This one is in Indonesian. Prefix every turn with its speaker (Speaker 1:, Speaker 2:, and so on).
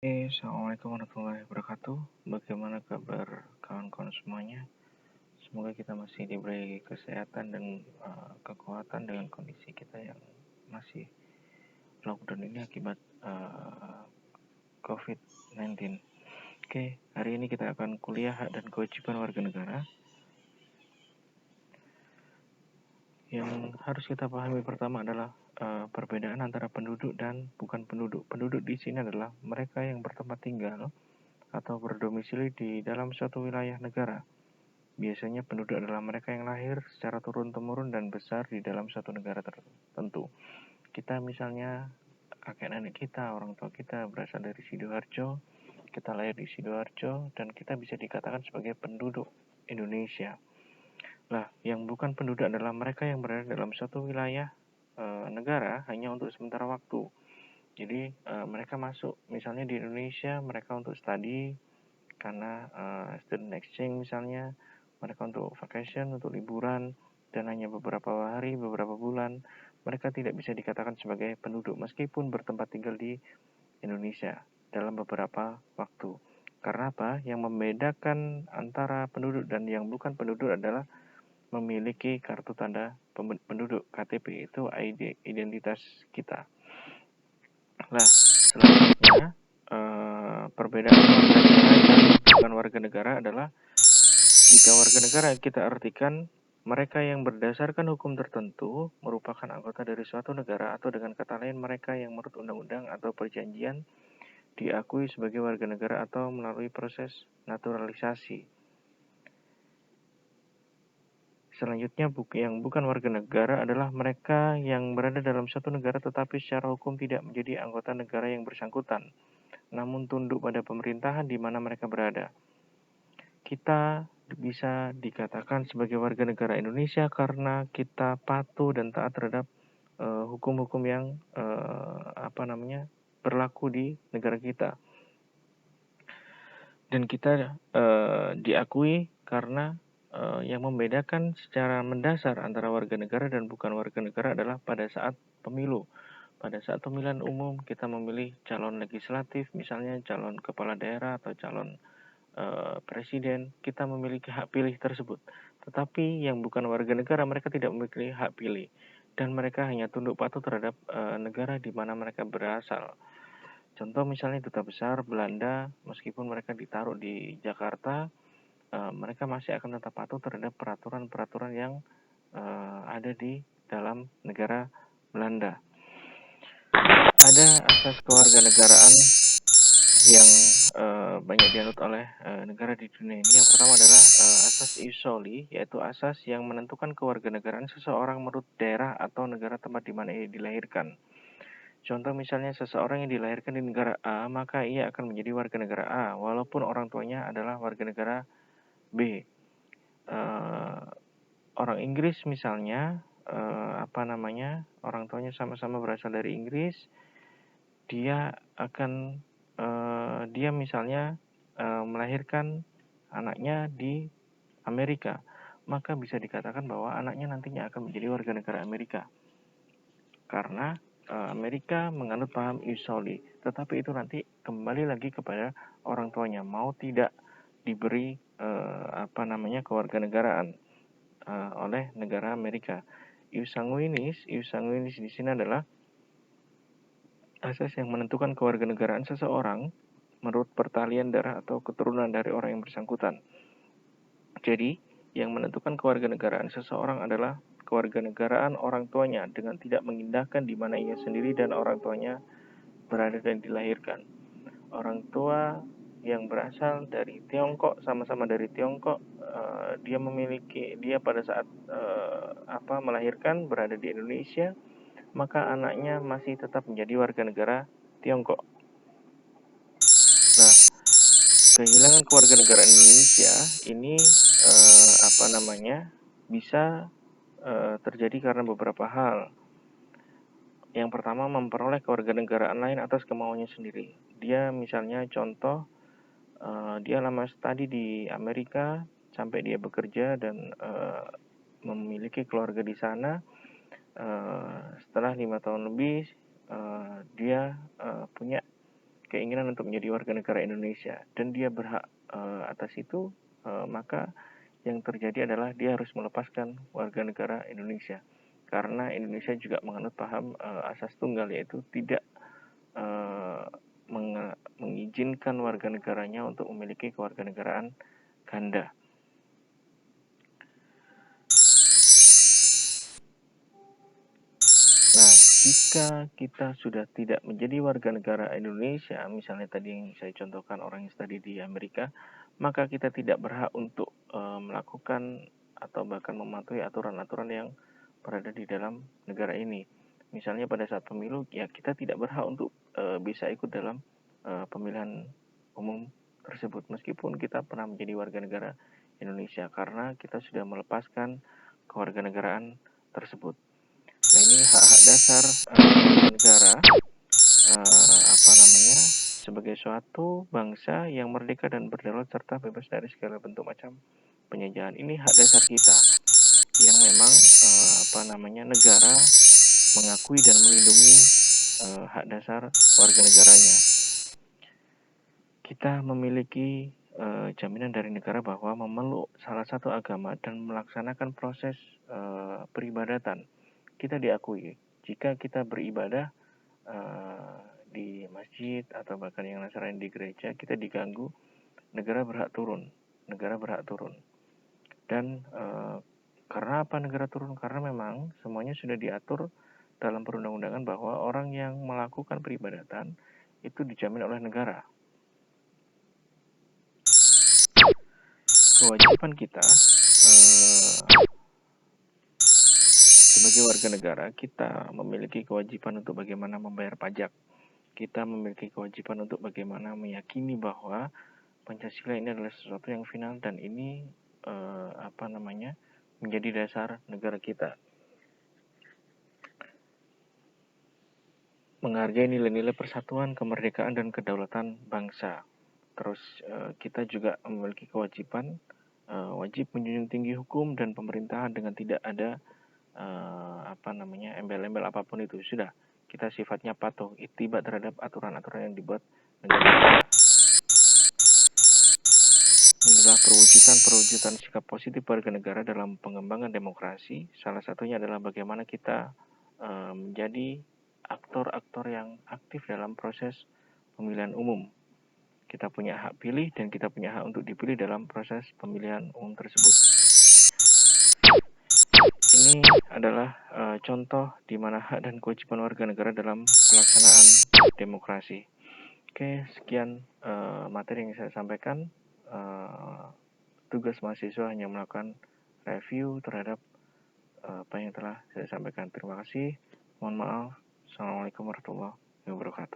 Speaker 1: Assalamualaikum warahmatullahi wabarakatuh. Bagaimana kabar kawan-kawan semuanya? Semoga kita masih diberi kesehatan dan kekuatan dengan kondisi kita yang masih lockdown ini akibat COVID-19. Oke, hari ini kita akan kuliah hak dan kewajiban warga negara. Yang harus kita pahami pertama adalah perbedaan antara penduduk dan bukan penduduk. Penduduk di sini adalah mereka yang bertempat tinggal atau berdomisili di dalam suatu wilayah negara. Biasanya penduduk adalah mereka yang lahir secara turun-temurun dan besar di dalam suatu negara tertentu. Kita misalnya kakek nenek kita, orang tua kita berasal dari Sidoarjo, kita lahir di Sidoarjo, dan kita bisa dikatakan sebagai penduduk Indonesia. Nah, yang bukan penduduk adalah mereka yang berada dalam suatu wilayah negara hanya untuk sementara waktu. Jadi mereka masuk misalnya di Indonesia, mereka untuk studi karena student exchange misalnya, mereka untuk vacation, untuk liburan, dan hanya beberapa hari, beberapa bulan, mereka tidak bisa dikatakan sebagai penduduk meskipun bertempat tinggal di Indonesia dalam beberapa waktu. Karena apa? Yang membedakan antara penduduk dan yang bukan penduduk adalah memiliki kartu tanda penduduk. KTP itu ID, identitas kita. Nah, selanjutnya perbedaan warga negara dan bukan warga negara adalah jika warga negara kita artikan mereka yang berdasarkan hukum tertentu merupakan anggota dari suatu negara, atau dengan kata lain mereka yang menurut undang-undang atau perjanjian diakui sebagai warga negara atau melalui proses naturalisasi. Selanjutnya yang bukan warga negara adalah mereka yang berada dalam suatu negara tetapi secara hukum tidak menjadi anggota negara yang bersangkutan, namun tunduk pada pemerintahan di mana mereka berada. Kita bisa dikatakan sebagai warga negara Indonesia karena kita patuh dan taat terhadap hukum-hukum yang berlaku di negara kita. Dan kita diakui karena yang membedakan secara mendasar antara warga negara dan bukan warga negara adalah pada saat pemilu. Pada saat pemilihan umum kita memilih calon legislatif, misalnya calon kepala daerah atau calon presiden, kita memiliki hak pilih tersebut. Tetapi yang bukan warga negara, mereka tidak memiliki hak pilih. Dan mereka hanya tunduk patuh terhadap negara di mana mereka berasal. Contoh misalnya Duta Besar Belanda, meskipun mereka ditaruh di Jakarta, mereka masih akan tetap patuh terhadap peraturan-peraturan yang ada di dalam negara Belanda. Ada asas kewarganegaraan yang banyak dianut oleh negara di dunia ini. Yang pertama adalah asas ius soli, yaitu asas yang menentukan kewarganegaraan seseorang menurut daerah atau negara tempat di mana ia dilahirkan. Contoh misalnya seseorang yang dilahirkan di negara A, maka ia akan menjadi warga negara A, walaupun orang tuanya adalah warga negara B. Orang Inggris misalnya, orang tuanya sama-sama berasal dari Inggris, dia misalnya melahirkan anaknya di Amerika, maka bisa dikatakan bahwa anaknya nantinya akan menjadi warga negara Amerika. Karena Amerika menganut paham ius soli, tetapi itu nanti kembali lagi kepada orang tuanya mau tidak diberi kewarganegaraan oleh negara Amerika. Ius sanguinis di sini adalah asas yang menentukan kewarganegaraan seseorang menurut pertalian darah atau keturunan dari orang yang bersangkutan. Jadi, yang menentukan kewarganegaraan seseorang adalah kewarganegaraan orang tuanya dengan tidak mengindahkan di mana ia sendiri dan orang tuanya berada dan dilahirkan. Orang tua yang berasal dari Tiongkok, sama-sama dari Tiongkok, dia pada saat melahirkan berada di Indonesia, maka anaknya masih tetap menjadi warga negara Tiongkok. Nah, kehilangan kewarganegaraan Indonesia ini bisa terjadi karena beberapa hal. Yang pertama, memperoleh kewarganegaraan lain atas kemauannya sendiri. Dia misalnya contoh, dia lama studi di Amerika sampai dia bekerja dan memiliki keluarga di sana. Setelah 5 tahun lebih, dia punya keinginan untuk menjadi warga negara Indonesia dan dia berhak atas itu, maka yang terjadi adalah dia harus melepaskan warga negara Indonesia. Karena Indonesia juga menganut paham asas tunggal, yaitu tidak mengizinkan warga negaranya untuk memiliki kewarganegaraan ganda. Nah, jika kita sudah tidak menjadi warga negara Indonesia, misalnya tadi yang saya contohkan orang yang studi di Amerika, maka kita tidak berhak untuk melakukan atau bahkan mematuhi aturan-aturan yang berada di dalam negara ini. Misalnya pada saat pemilu, ya kita tidak berhak untuk bisa ikut dalam pemilihan umum tersebut, meskipun kita pernah menjadi warga negara Indonesia, karena kita sudah melepaskan kewarganegaraan tersebut. Nah, ini hak-hak dasar negara sebagai suatu bangsa yang merdeka dan berdaulat serta bebas dari segala bentuk macam penjajahan. Ini hak dasar kita yang memang negara mengakui dan melindungi hak dasar warga negaranya. Kita memiliki jaminan dari negara bahwa memeluk salah satu agama dan melaksanakan proses peribadatan, kita diakui. Jika kita beribadah di masjid atau bahkan yang Nasrani di gereja, kita diganggu, negara berhak turun. Dan karena apa negara turun? Karena memang semuanya sudah diatur dalam perundang-undangan bahwa orang yang melakukan peribadatan itu dijamin oleh negara. Kewajiban kita sebagai warga negara, kita memiliki kewajiban untuk bagaimana membayar pajak. Kita memiliki kewajiban untuk bagaimana meyakini bahwa Pancasila ini adalah sesuatu yang final dan ini menjadi dasar negara kita. Menghargai nilai-nilai persatuan, kemerdekaan, dan kedaulatan bangsa. Terus kita juga memiliki kewajiban wajib menjunjung tinggi hukum dan pemerintahan dengan tidak ada embel-embel apapun itu. Sudah, kita sifatnya patuh, ittiba terhadap aturan-aturan yang dibuat negara. Inilah perwujudan sikap positif warga negara dalam pengembangan demokrasi. Salah satunya adalah bagaimana kita menjadi aktor-aktor yang aktif dalam proses pemilihan umum. Kita punya hak pilih dan kita punya hak untuk dipilih dalam proses pemilihan umum tersebut. Ini adalah contoh di mana hak dan kewajiban warga negara dalam pelaksanaan demokrasi. Oke, sekian materi yang saya sampaikan. Tugas mahasiswa hanya melakukan review terhadap apa yang telah saya sampaikan. Terima kasih. Mohon maaf. Assalamualaikum warahmatullahi wabarakatuh.